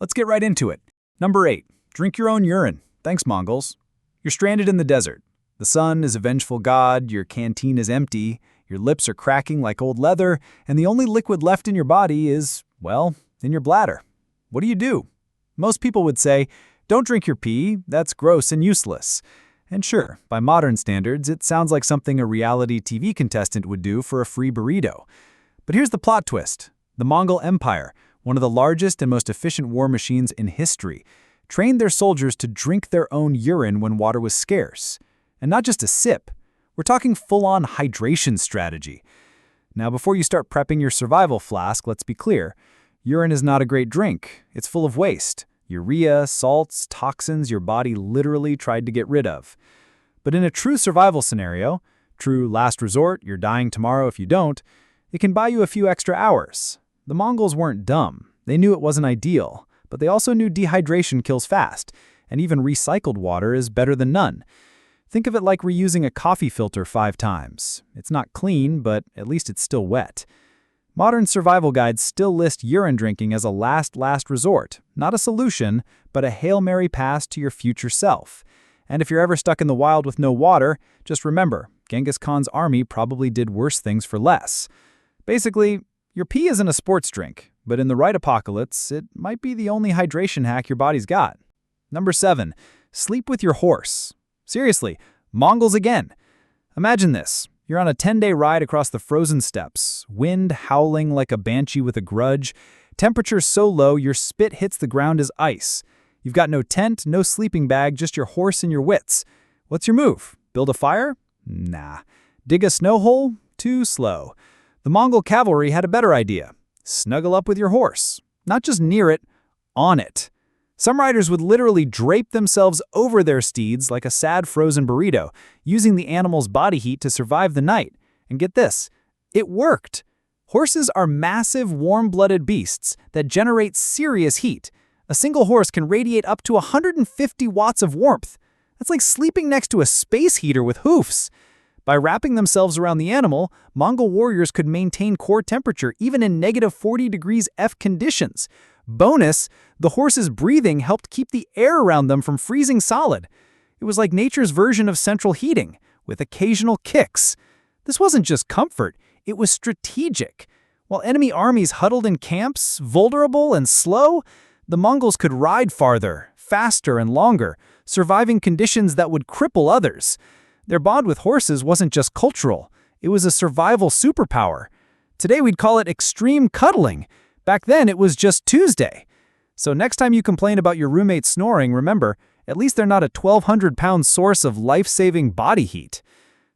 Let's get right into it. Number 8. Drink your own urine. Thanks, Mongols. You're stranded in the desert. The sun is a vengeful god, your canteen is empty, your lips are cracking like old leather, and the only liquid left in your body is, well, in your bladder. What do? Most people would say, don't drink your pee, that's gross and useless. And sure, by modern standards, it sounds like something a reality TV contestant would do for a free burrito. But here's the plot twist. The Mongol Empire, one of the largest and most efficient war machines in history, trained their soldiers to drink their own urine when water was scarce. And not just a sip. We're talking full-on hydration strategy. Now, before you start prepping your survival flask, let's be clear. Urine is not a great drink. It's full of waste. Urea, salts, toxins your body literally tried to get rid of. But in a true survival scenario, true last resort, you're dying tomorrow if you don't, it can buy you a few extra hours. The Mongols weren't dumb. They knew it wasn't ideal, but they also knew dehydration kills fast, and even recycled water is better than none. Think of it like reusing a coffee filter 5 times. It's not clean, but at least it's still wet. Modern survival guides still list urine drinking as a last resort, not a solution, but a Hail Mary pass to your future self. And if you're ever stuck in the wild with no water, just remember, Genghis Khan's army probably did worse things for less. Basically, your pee isn't a sports drink, but in the right apocalypse, it might be the only hydration hack your body's got. Number 7. Sleep with your horse. Seriously, Mongols again. Imagine this. You're on a 10-day ride across the frozen steppes, wind howling like a banshee with a grudge, temperature so low your spit hits the ground as ice. You've got no tent, no sleeping bag, just your horse and your wits. What's your move? Build a fire? Nah. Dig a snow hole? Too slow. The Mongol cavalry had a better idea. Snuggle up with your horse. Not just near it, on it. Some riders would literally drape themselves over their steeds like a sad frozen burrito, using the animal's body heat to survive the night. And get this, it worked. Horses are massive, warm-blooded beasts that generate serious heat. A single horse can radiate up to 150 watts of warmth. That's like sleeping next to a space heater with hoofs. By wrapping themselves around the animal, Mongol warriors could maintain core temperature even in negative 40 degrees F conditions. Bonus, the horse's breathing helped keep the air around them from freezing solid. It was like nature's version of central heating, with occasional kicks. This wasn't just comfort, it was strategic. While enemy armies huddled in camps, vulnerable and slow, the Mongols could ride farther, faster and longer, surviving conditions that would cripple others. Their bond with horses wasn't just cultural, it was a survival superpower. Today we'd call it extreme cuddling. Back then, it was just Tuesday. So next time you complain about your roommate snoring, remember, at least they're not a 1,200-pound source of life-saving body heat.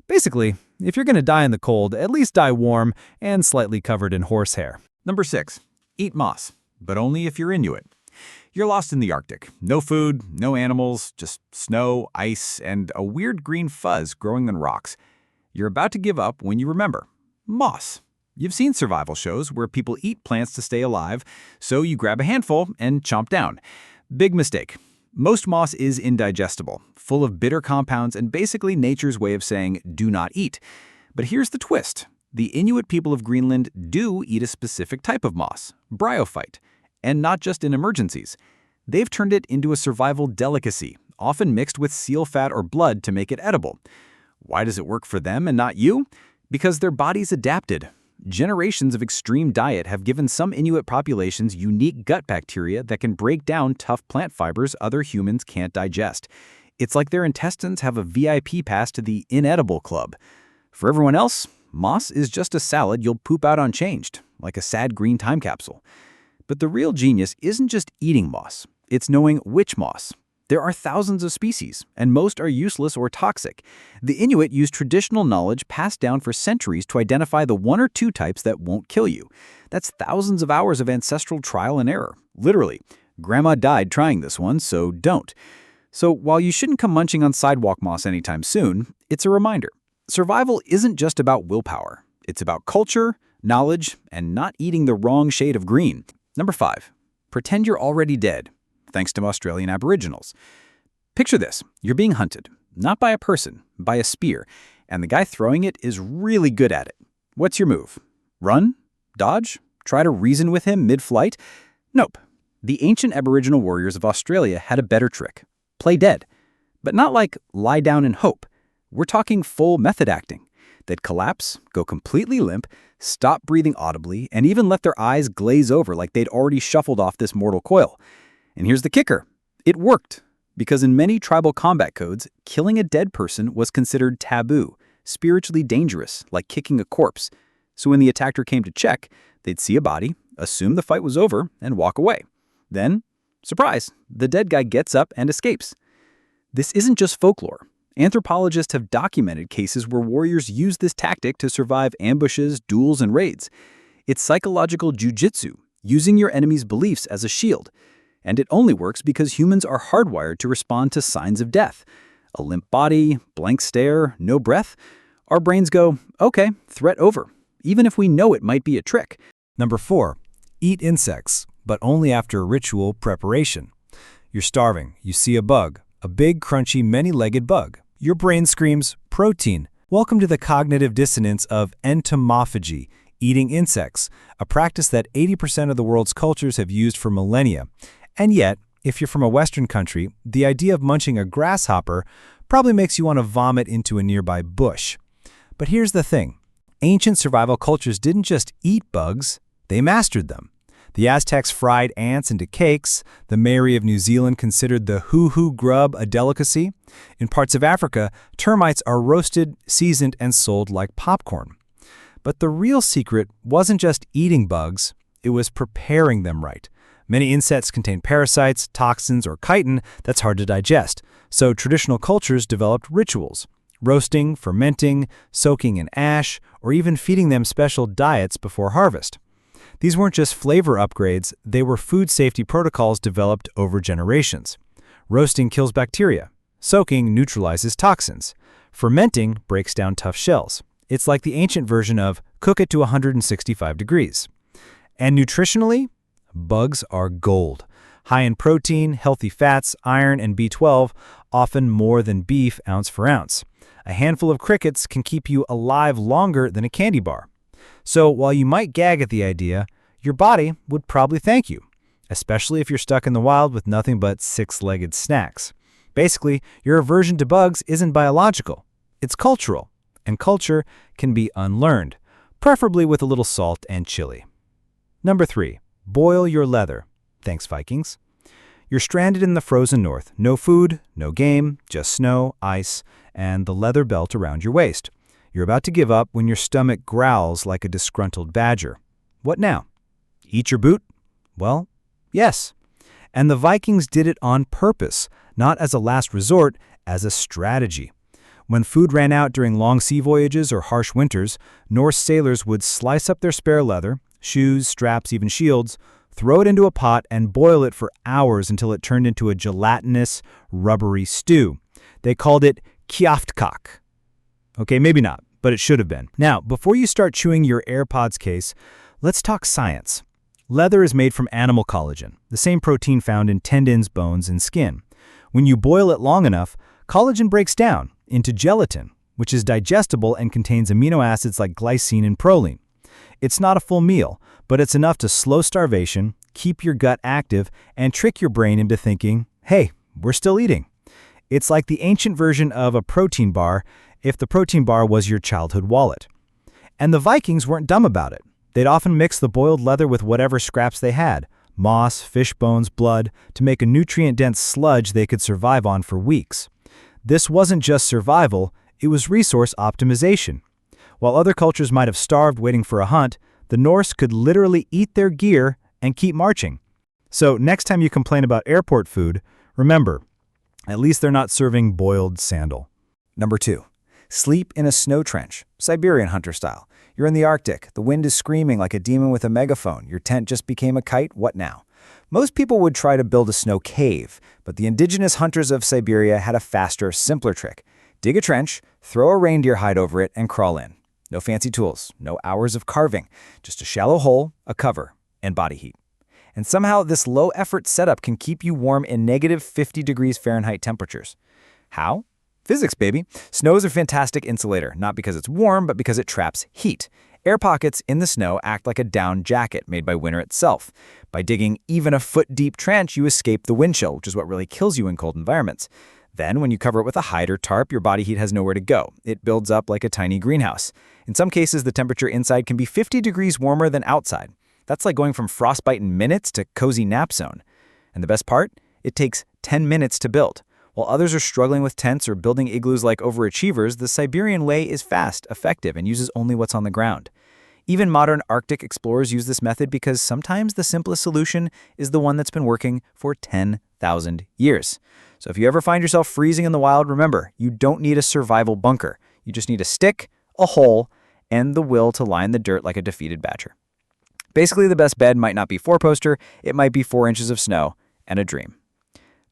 Basically, if you're going to die in the cold, at least die warm and slightly covered in horsehair. Number 6. Eat moss, but only if you're Inuit. You're lost in the Arctic. No food, no animals, just snow, ice, and a weird green fuzz growing on rocks. You're about to give up when you remember. Moss. You've seen survival shows where people eat plants to stay alive, so you grab a handful and chomp down. Big mistake. Most moss is indigestible, full of bitter compounds and basically nature's way of saying, do not eat. But here's the twist. The Inuit people of Greenland do eat a specific type of moss, bryophyte, and not just in emergencies. They've turned it into a survival delicacy, often mixed with seal fat or blood to make it edible. Why does it work for them and not you? Because their bodies adapted. Generations of extreme diet have given some Inuit populations unique gut bacteria that can break down tough plant fibers other humans can't digest. It's like their intestines have a VIP pass to the inedible club. For everyone else, moss is just a salad you'll poop out unchanged, like a sad green time capsule. But the real genius isn't just eating moss, it's knowing which moss. There are thousands of species, and most are useless or toxic. The Inuit use traditional knowledge passed down for centuries to identify the 1 or 2 types that won't kill you. That's thousands of hours of ancestral trial and error. Literally. Grandma died trying this one, so don't. So while you shouldn't come munching on sidewalk moss anytime soon, it's a reminder. Survival isn't just about willpower. It's about culture, knowledge, and not eating the wrong shade of green. Number 5. Pretend you're already dead. Thanks to Australian Aboriginals. Picture this. You're being hunted, not by a person, by a spear, and the guy throwing it is really good at it. What's your move? Run? Dodge? Try to reason with him mid-flight? Nope. The ancient Aboriginal warriors of Australia had a better trick. Play dead. But not like lie down and hope. We're talking full method acting. They'd collapse, go completely limp, stop breathing audibly, and even let their eyes glaze over like they'd already shuffled off this mortal coil. And here's the kicker. It worked. Because in many tribal combat codes, killing a dead person was considered taboo, spiritually dangerous, like kicking a corpse. So when the attacker came to check, they'd see a body, assume the fight was over, and walk away. Then, surprise, the dead guy gets up and escapes. This isn't just folklore. Anthropologists have documented cases where warriors used this tactic to survive ambushes, duels, and raids. It's psychological jujitsu, using your enemy's beliefs as a shield. And it only works because humans are hardwired to respond to signs of death. A limp body, blank stare, no breath. Our brains go, okay, threat over, even if we know it might be a trick. Number 4. Eat insects, but only after ritual preparation. You're starving. You see a bug, a big, crunchy, many-legged bug. Your brain screams, protein. Welcome to the cognitive dissonance of entomophagy, eating insects, a practice that 80% of the world's cultures have used for millennia. And yet, if you're from a Western country, the idea of munching a grasshopper probably makes you want to vomit into a nearby bush. But here's the thing. Ancient survival cultures didn't just eat bugs, they mastered them. The Aztecs fried ants into cakes. The Maori of New Zealand considered the hoo-hoo grub a delicacy. In parts of Africa, termites are roasted, seasoned, and sold like popcorn. But the real secret wasn't just eating bugs, it was preparing them right. Many insects contain parasites, toxins, or chitin that's hard to digest, so traditional cultures developed rituals. Roasting, fermenting, soaking in ash, or even feeding them special diets before harvest. These weren't just flavor upgrades, they were food safety protocols developed over generations. Roasting kills bacteria. Soaking neutralizes toxins. Fermenting breaks down tough shells. It's like the ancient version of cook it to 165 degrees. And nutritionally, bugs are gold. High in protein, healthy fats, iron, and B12, often more than beef ounce for ounce. A handful of crickets can keep you alive longer than a candy bar. So while you might gag at the idea, your body would probably thank you, especially if you're stuck in the wild with nothing but six-legged snacks. Basically, your aversion to bugs isn't biological, it's cultural, and culture can be unlearned, preferably with a little salt and chili. Number 3. Boil your leather. Thanks, Vikings. You're stranded in the frozen north. No food, no game, just snow, ice, and the leather belt around your waist. You're about to give up when your stomach growls like a disgruntled badger. What now? Eat your boot? Well, yes. And the Vikings did it on purpose, not as a last resort, as a strategy. When food ran out during long sea voyages or harsh winters, Norse sailors would slice up their spare leather, shoes, straps, even shields, throw it into a pot and boil it for hours until it turned into a gelatinous, rubbery stew. They called it kjaftkak. Okay, maybe not, but it should have been. Now, before you start chewing your AirPods case, let's talk science. Leather is made from animal collagen, the same protein found in tendons, bones, and skin. When you boil it long enough, collagen breaks down into gelatin, which is digestible and contains amino acids like glycine and proline. It's not a full meal, but it's enough to slow starvation, keep your gut active, and trick your brain into thinking, hey, we're still eating. It's like the ancient version of a protein bar if the protein bar was your childhood wallet. And the Vikings weren't dumb about it. They'd often mix the boiled leather with whatever scraps they had, moss, fish bones, blood, to make a nutrient-dense sludge they could survive on for weeks. This wasn't just survival, it was resource optimization. While other cultures might have starved waiting for a hunt, the Norse could literally eat their gear and keep marching. So next time you complain about airport food, remember, at least they're not serving boiled sandal. Number 2. Sleep in a snow trench, Siberian hunter style. You're in the Arctic, the wind is screaming like a demon with a megaphone, your tent just became a kite, what now? Most people would try to build a snow cave, but the indigenous hunters of Siberia had a faster, simpler trick. Dig a trench, throw a reindeer hide over it, and crawl in. No fancy tools, no hours of carving, just a shallow hole, a cover, and body heat. And somehow this low-effort setup can keep you warm in negative 50 degrees Fahrenheit temperatures. How? Physics, baby. Snow is a fantastic insulator, not because it's warm, but because it traps heat. Air pockets in the snow act like a down jacket made by winter itself. By digging even a foot-deep trench, you escape the wind chill, which is what really kills you in cold environments. Then, when you cover it with a hide or tarp, your body heat has nowhere to go. It builds up like a tiny greenhouse. In some cases, the temperature inside can be 50 degrees warmer than outside. That's like going from frostbite in minutes to cozy nap zone. And the best part? It takes 10 minutes to build. While others are struggling with tents or building igloos like overachievers, the Siberian way is fast, effective, and uses only what's on the ground. Even modern Arctic explorers use this method because sometimes the simplest solution is the one that's been working for 10,000 years. So if you ever find yourself freezing in the wild, remember, you don't need a survival bunker. You just need a stick, a hole, and the will to lie in the dirt like a defeated badger. Basically, the best bed might not be 4-poster, it might be 4 inches of snow and a dream.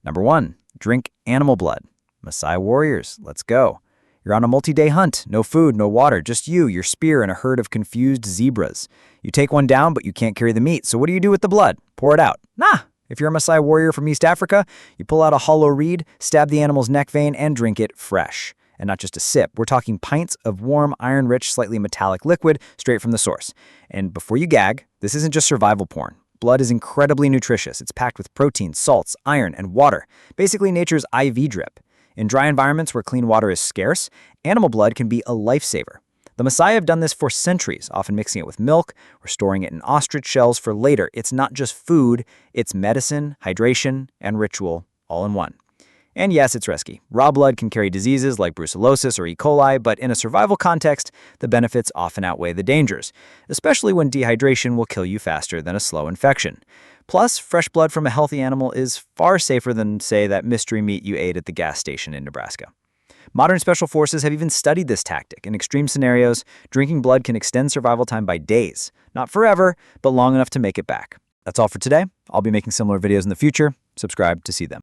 Number 1, drink animal blood. Maasai warriors, let's go. You're on a multi-day hunt, no food, no water, just you, your spear, and a herd of confused zebras. You take one down, but you can't carry the meat, so what do you do with the blood? Pour it out. Nah! If you're a Maasai warrior from East Africa, you pull out a hollow reed, stab the animal's neck vein, and drink it fresh. And not just a sip, we're talking pints of warm, iron-rich, slightly metallic liquid straight from the source. And before you gag, this isn't just survival porn. Blood is incredibly nutritious. It's packed with protein, salts, iron, and water. Basically nature's IV drip. In dry environments where clean water is scarce, animal blood can be a lifesaver. The Maasai have done this for centuries, often mixing it with milk or storing it in ostrich shells for later. It's not just food, it's medicine, hydration, and ritual, all in one. And yes, it's risky. Raw blood can carry diseases like brucellosis or E. coli, but in a survival context, the benefits often outweigh the dangers, especially when dehydration will kill you faster than a slow infection. Plus, fresh blood from a healthy animal is far safer than, say, that mystery meat you ate at the gas station in Nebraska. Modern special forces have even studied this tactic. In extreme scenarios, drinking blood can extend survival time by days. Not forever, but long enough to make it back. That's all for today. I'll be making similar videos in the future. Subscribe to see them.